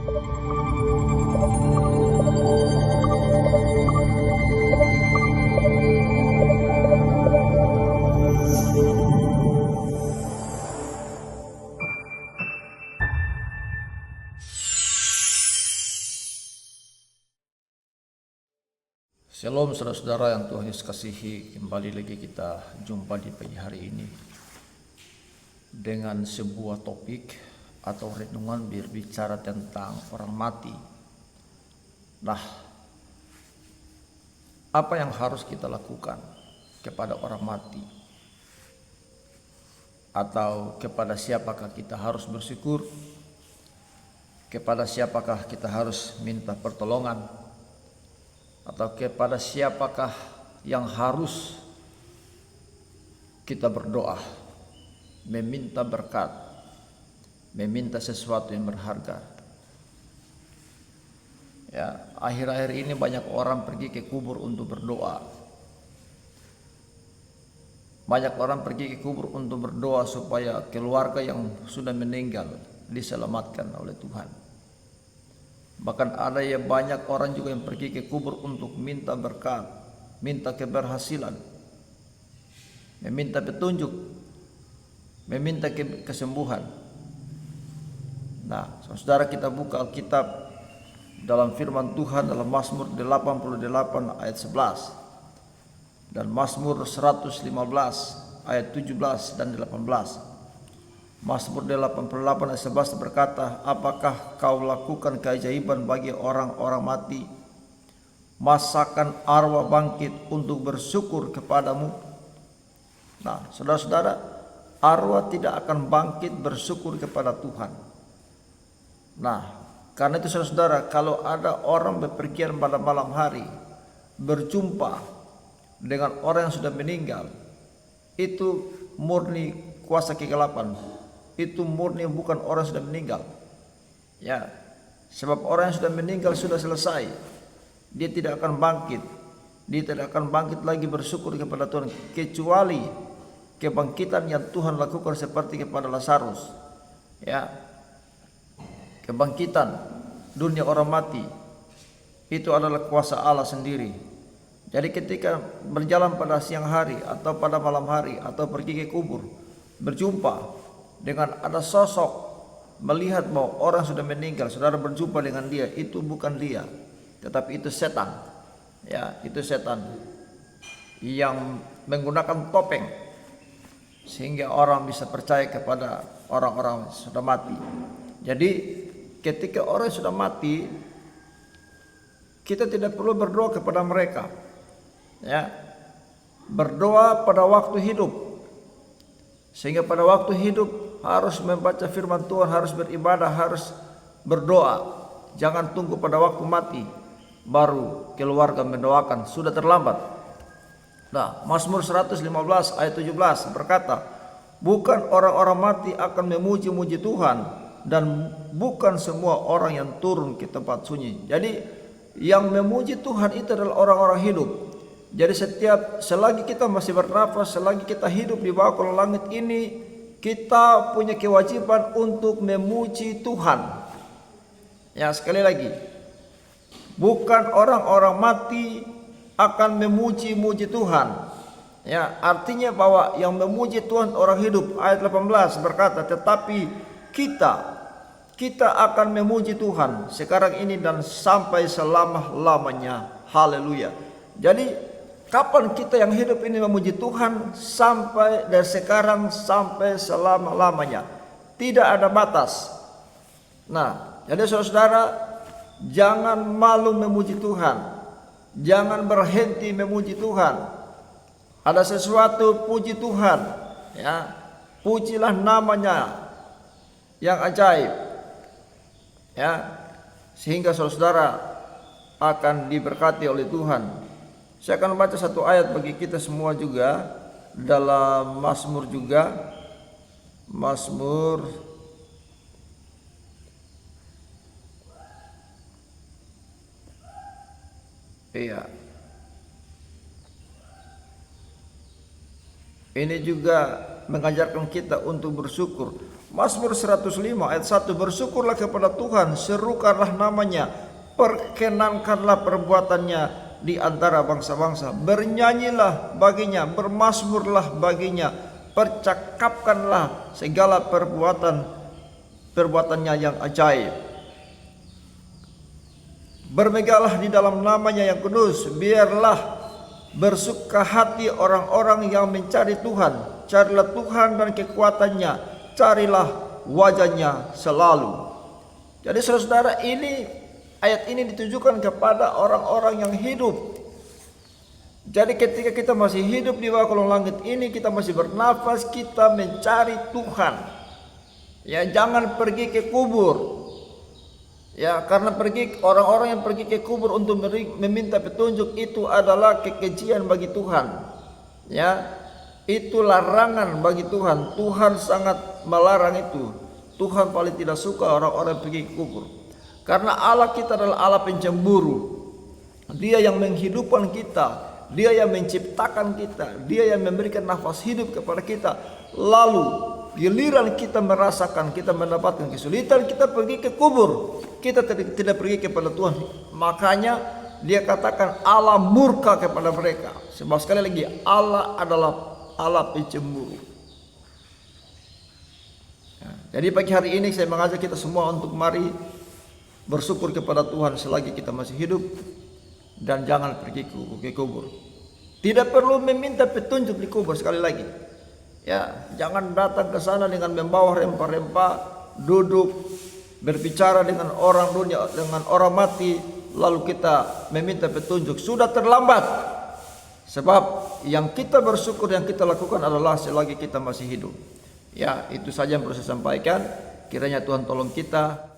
Shalom saudara-saudara yang Tuhan Yesus kasihi, kembali lagi kita jumpa di pagi hari ini dengan sebuah topik atau renungan berbicara tentang orang mati. Nah, apa yang harus kita lakukan kepada orang mati? Atau kepada siapakah kita harus bersyukur? Kepada siapakah kita harus minta pertolongan? Atau kepada siapakah yang harus kita berdoa, meminta berkat, meminta sesuatu yang berharga? Ya, akhir-akhir ini banyak orang pergi ke kubur untuk berdoa. Banyak orang pergi ke kubur untuk berdoa supaya keluarga yang sudah meninggal diselamatkan oleh Tuhan. Bahkan ada yang banyak orang juga yang pergi ke kubur untuk minta berkat, minta keberhasilan, meminta petunjuk, meminta kesembuhan. Nah, saudara, kita buka Alkitab dalam firman Tuhan dalam Mazmur 88 ayat 11 dan Mazmur 115 ayat 17 dan 18. Mazmur 88 ayat 11 berkata, apakah kau lakukan keajaiban bagi orang-orang mati? Masakan arwah bangkit untuk bersyukur kepadamu? Nah, saudara-saudara, arwah tidak akan bangkit bersyukur kepada Tuhan. Nah, karena itu saudara-saudara, kalau ada orang bepergian pada malam hari, berjumpa dengan orang yang sudah meninggal, itu murni kuasa kegelapan. Itu murni bukan orang yang sudah meninggal. Ya, sebab orang yang sudah meninggal sudah selesai. Dia tidak akan bangkit. Dia tidak akan bangkit lagi bersyukur kepada Tuhan, kecuali kebangkitan yang Tuhan lakukan seperti kepada Lazarus. Ya, kebangkitan dunia orang mati itu adalah kuasa Allah sendiri. Jadi ketika berjalan pada siang hari atau pada malam hari atau pergi ke kubur, berjumpa dengan ada sosok, melihat bahwa orang sudah meninggal, saudara berjumpa dengan dia, itu bukan dia, tetapi itu setan. Ya, itu setan yang menggunakan topeng sehingga orang bisa percaya kepada orang-orang sudah mati. Jadi ketika orang sudah mati, kita tidak perlu berdoa kepada mereka. Ya, berdoa pada waktu hidup, sehingga pada waktu hidup harus membaca firman Tuhan, harus beribadah, harus berdoa. Jangan tunggu pada waktu mati baru keluarga mendoakan, sudah terlambat. Nah, Mazmur 115 ayat 17 berkata, bukan orang-orang mati akan memuji-muji Tuhan, dan bukan semua orang yang turun ke tempat sunyi. Jadi yang memuji Tuhan itu adalah orang-orang hidup. Jadi selagi kita masih bernafas, selagi kita hidup di bawah kolong langit ini, kita punya kewajiban untuk memuji Tuhan. Ya, sekali lagi, bukan orang-orang mati akan memuji-muji Tuhan. Ya, artinya bahwa yang memuji Tuhan orang hidup. Ayat 18 berkata, tetapi kita akan memuji Tuhan sekarang ini dan sampai selama-lamanya. Haleluya. Jadi kapan kita yang hidup ini memuji Tuhan? Sampai dari sekarang sampai selama-lamanya. Tidak ada batas. Nah, jadi saudara, jangan malu memuji Tuhan. Jangan berhenti memuji Tuhan. Ada sesuatu, puji Tuhan. Ya, pujilah namanya yang ajaib. Ya, sehingga saudara akan diberkati oleh Tuhan. Saya akan baca satu ayat bagi kita semua juga dalam Mazmur juga. Mazmur ini juga mengajarkan kita untuk bersyukur. Mazmur 105 ayat 1, bersyukurlah kepada Tuhan, serukanlah namanya, perkenankanlah perbuatannya di antara bangsa-bangsa, bernyanyilah baginya, bermazmurlah baginya, percakapkanlah segala perbuatannya yang ajaib. Bermegalah di dalam namanya yang kudus, biarlah bersuka hati orang-orang yang mencari Tuhan. Carilah Tuhan dan kekuatannya, carilah wajahnya selalu. Jadi saudara, ini ayat ini ditujukan kepada orang-orang yang hidup. Jadi ketika kita masih hidup di bawah kolong langit ini, kita masih bernafas, kita mencari Tuhan. Ya, jangan pergi ke kubur. Ya, karena orang-orang yang pergi ke kubur untuk meminta petunjuk itu adalah kekejian bagi Tuhan. Ya, itu larangan bagi Tuhan. Tuhan sangat melarang itu. Tuhan paling tidak suka orang-orang pergi ke kubur. Karena Allah kita adalah Allah pencemburu. Dia yang menghidupkan kita, Dia yang menciptakan kita, Dia yang memberikan nafas hidup kepada kita. Lalu giliran kita merasakan, kita mendapatkan kesulitan, kita pergi ke kubur. Kita tidak pergi kepada Tuhan. Makanya dia katakan Allah murka kepada mereka. Sebab sekali lagi, Allah adalah Allah pencemburu. Jadi pagi hari ini saya mengajak kita semua untuk mari bersyukur kepada Tuhan selagi kita masih hidup, dan jangan pergi ke kubur. Tidak perlu meminta petunjuk di kubur. Sekali lagi, ya, jangan datang ke sana dengan membawa rempah-rempah, duduk berbicara dengan orang dunia, dengan orang mati, lalu kita meminta petunjuk. Sudah terlambat. Sebab yang kita bersyukur, yang kita lakukan adalah selagi kita masih hidup. Ya, itu saja yang perlu saya sampaikan. Kiranya Tuhan tolong kita.